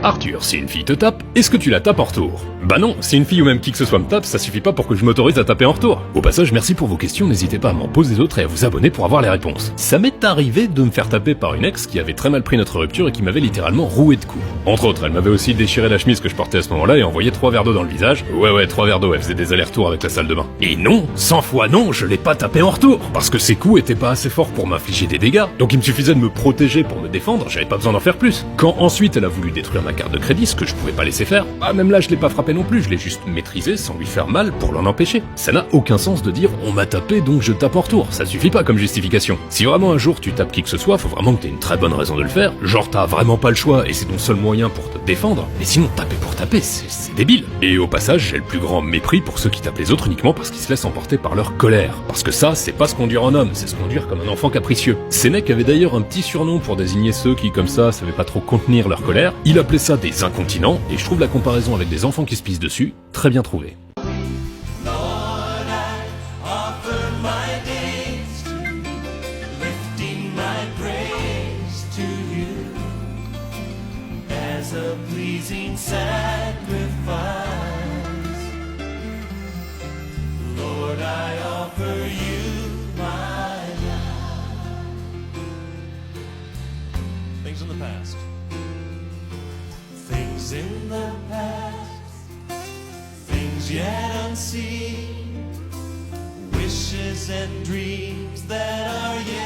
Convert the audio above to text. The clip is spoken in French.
Arthur, si une fille te tape, est-ce que tu la tapes en retour? Bah non, si une fille ou même qui que ce soit me tape, ça suffit pas pour que je m'autorise à taper en retour. Au passage, merci pour vos questions, n'hésitez pas à m'en poser d'autres et à vous abonner pour avoir les réponses. Ça m'est arrivé de me faire taper par une ex qui avait très mal pris notre rupture et qui m'avait littéralement roué de coups. Entre autres, elle m'avait aussi déchiré la chemise que je portais à ce moment-là et envoyé 3 verres d'eau dans le visage. Ouais, 3 verres d'eau, elle faisait des allers-retours avec la salle de bain. Et non, 100 fois non, je l'ai pas tapé en retour. Parce que ses coups étaient pas assez forts pour m'infliger des dégâts. Donc il me suffisait de me protéger pour me défendre, j'avais pas besoin d'en faire plus. Quand ensuite elle a voulu détruire ma carte de crédit, ce que je pouvais pas laisser faire, bah même là je l'ai pas frappé non plus, je l'ai juste maîtrisé sans lui faire mal pour l'en empêcher. Ça n'a aucun sens de dire on m'a tapé donc je tape en retour, ça suffit pas comme justification. Si vraiment un jour tu tapes qui que ce soit, faut vraiment que t'aies une très bonne raison de le faire, genre t'as vraiment pas le choix et c'est ton seul moyen pour te défendre, mais sinon taper pour taper, c'est débile. Et au passage, j'ai le plus grand mépris pour ceux qui tapent les autres uniquement parce qu'ils se laissent emporter par leur colère. Parce que ça, c'est pas se conduire en homme, c'est se conduire comme un enfant capricieux. Sénèque avait d'ailleurs un petit surnom pour désigner ceux qui, comme ça, savaient pas trop contenir leur colère. Il appelait ça des incontinents, et je trouve la comparaison avec des enfants qui se pissent dessus très bien trouvée. Lord, I offer you my life. Things in the past. Things in the past. Things yet unseen. Wishes and dreams that are yet